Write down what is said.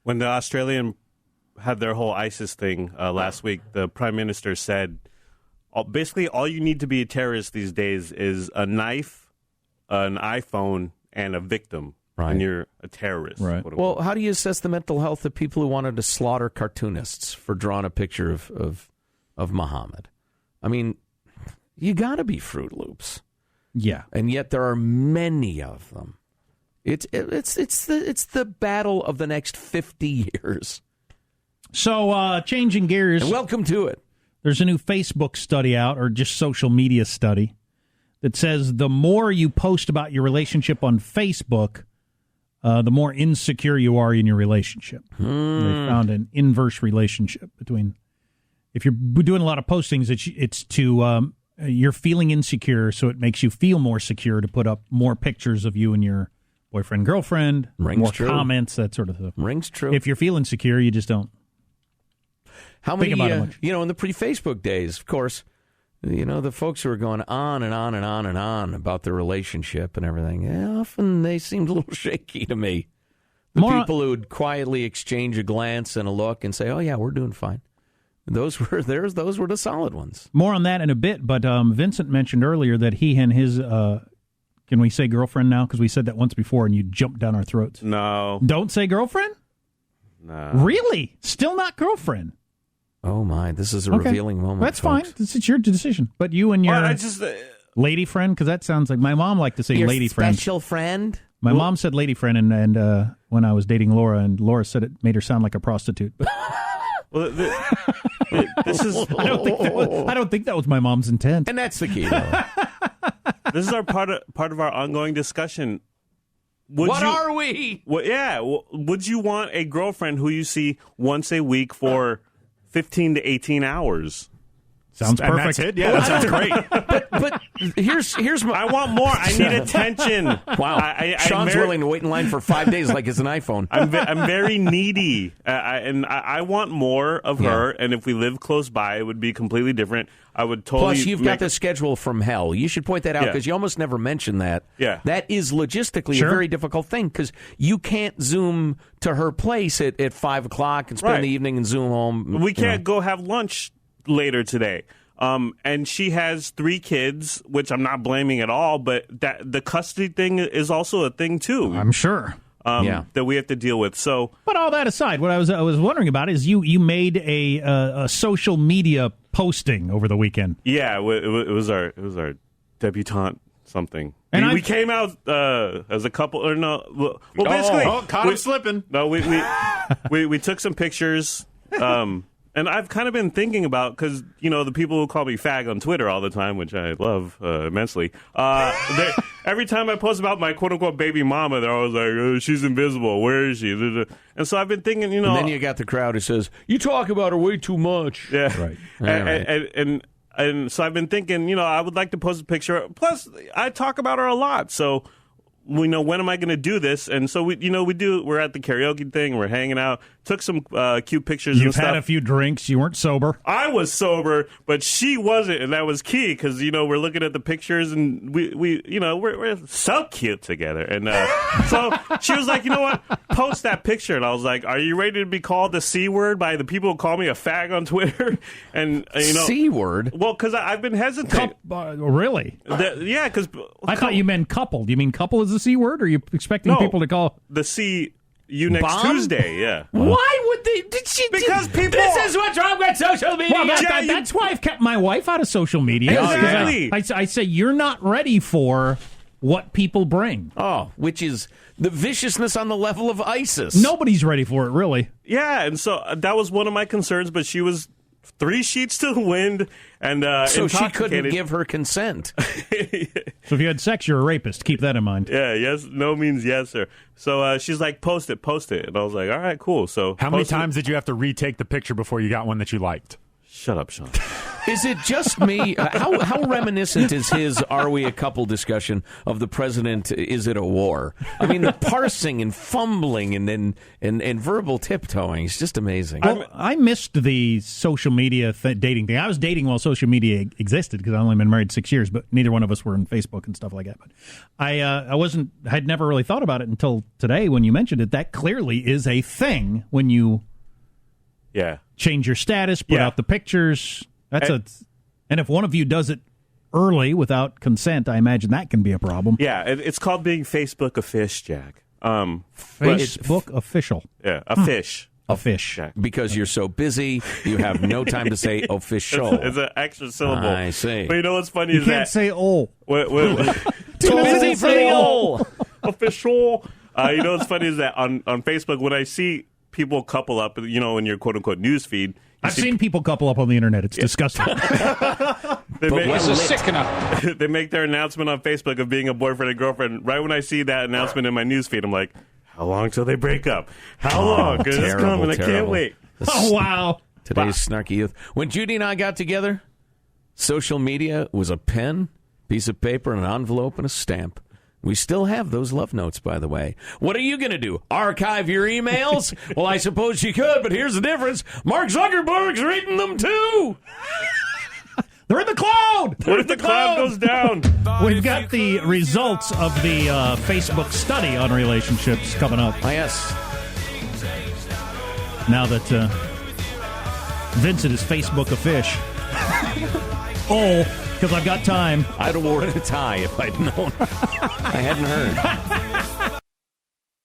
When the Australian had their whole ISIS thing last week, the Prime Minister said, basically all you need to be a terrorist these days is a knife, an iPhone, and a victim. Right. And you're a terrorist. Right. Well, how do you assess the mental health of people who wanted to slaughter cartoonists for drawing a picture of Muhammad? I mean, you got to be Fruit Loops. Yeah. And yet there are many of them. It's the battle of the next 50 years. So, changing gears. And welcome to it. There's a new Facebook study out, or just social media study, that says the more you post about your relationship on Facebook, the more insecure you are in your relationship. They found an inverse relationship between, if you're doing a lot of postings, it's to you're feeling insecure, so it makes you feel more secure to put up more pictures of you and your boyfriend, girlfriend, more comments, that sort of stuff. Rings true. If you're feeling secure, you just don't. How many, think about it much. in the pre-Facebook days, of course, the folks who are going on and on and on and on about their relationship and everything, often they seemed a little shaky to me. The people who would quietly exchange a glance and a look and say, "Oh yeah, we're doing fine." Those were the solid ones. More on that in a bit, but Vincent mentioned earlier that he and his, can we say girlfriend now? Because we said that once before and you jumped down our throats. No. Don't say girlfriend? No. Really? Still not girlfriend? Oh, my. This is a revealing moment. That's folks. fine. It's your decision. But you and your lady friend, because that sounds like my mom liked to say your lady friend. Special friend? My mom said lady friend, and when I was dating Laura, and Laura said it made her sound like a prostitute. Well, this is. I don't think that was my mom's intent. And that's the key, though. This is our part of our ongoing discussion. What are we? Well, yeah. Would you want a girlfriend who you see once a week for 15 to 18 hours? Sounds perfect. That's it? Yeah, that sounds great. But here's my... I want more. I need attention. Wow. Sean's willing to wait in line for 5 days like it's an iPhone. I'm very needy, and I want more of her, and if we live close by, it would be completely different. I would totally... Plus, you've got the schedule from hell. You should point that out, because you almost never mention that. Yeah. That is logistically a very difficult thing, because you can't Zoom to her place at 5 o'clock and spend the evening and Zoom home. We can't go have lunch later today. And she has 3 kids, which I'm not blaming at all, but that the custody thing is also a thing too. I'm sure. That we have to deal with. So, but all that aside, what I was wondering about is you made a social media posting over the weekend. Yeah, it was our debutante something. And we came out as a couple, or no? Well, basically, caught him slipping. No, we took some pictures. And I've kind of been thinking about, because, the people who call me fag on Twitter all the time, which I love immensely, every time I post about my quote-unquote baby mama, they're always like, oh, she's invisible. Where is she? And so I've been thinking, And then you got the crowd who says, you talk about her way too much. Yeah. Right. And so I've been thinking, I would like to post a picture. Plus, I talk about her a lot, so... We know, when am I going to do this? And so we're at the karaoke thing, we're hanging out, took some cute pictures and stuff. You've had a few drinks, you weren't sober. I was sober, but she wasn't, and that was key, because, we're looking at the pictures, and we're so cute together. And so she was like, you know what, post that picture. And I was like, are you ready to be called the C word by the people who call me a fag on Twitter? And C word? Well, because I've been hesitant. Really? Yeah, because... I thought you meant coupled. You mean couple is the C word, or are you expecting people to call... The C... You next Bomb? Tuesday, yeah. Why would they? Because people. This is what's wrong with social media. Well, that's why I've kept my wife out of social media. Exactly. I say you're not ready for what people bring. Oh, which is the viciousness on the level of ISIS. Nobody's ready for it, really. Yeah, and so that was one of my concerns, but she was 3 sheets to the wind and so she couldn't give her consent. So if you had sex, you're a rapist. Keep that in mind. Yeah, yes, no means yes, sir. So she's like, post it. And I was like, all right, cool. So how many times did you have to retake the picture before you got one that you liked? Shut up, Sean. Is it just me? How reminiscent is his "Are we a couple" discussion of the president? Is it a war? I mean, the parsing and fumbling and verbal tiptoeing is just amazing. Well, I missed the social media dating thing. I was dating while social media existed because I've only been married 6 years, but neither one of us were on Facebook and stuff like that. But I'd never really thought about it until today when you mentioned it. That clearly is a thing when you change your status, put out the pictures. And if one of you does it early without consent, I imagine that can be a problem. Yeah, it's called being Facebook a fish, Jack. Facebook official. Yeah, a fish. A fish. Jack. Because you're so busy, you have no time to say official. It's an extra syllable. I see. But you know what's funny You is can't that... say "oh." Too busy for the old. Official. You know what's funny is that on Facebook, when I see people couple up, you know, in your quote-unquote news feed... I've seen people couple up on the internet. It's disgusting. This is sickener. They make their announcement on Facebook of being a boyfriend and girlfriend. Right when I see that announcement in my newsfeed, I'm like, how long till they break up? How long? Because it's coming. I can't wait. Oh, wow. Today's snarky youth. When Judy and I got together, social media was a pen, piece of paper, an envelope, and a stamp. We still have those love notes, by the way. What are you going to do? Archive your emails? Well, I suppose you could, but here's the difference. Mark Zuckerberg's reading them, too. They're in the cloud! What if the cloud goes down? We've got the results of the Facebook study on relationships coming up. Oh, yes. Now that Vincent is Facebook a fish. Because I've got time. I'd awarded a tie if I'd known. I hadn't heard.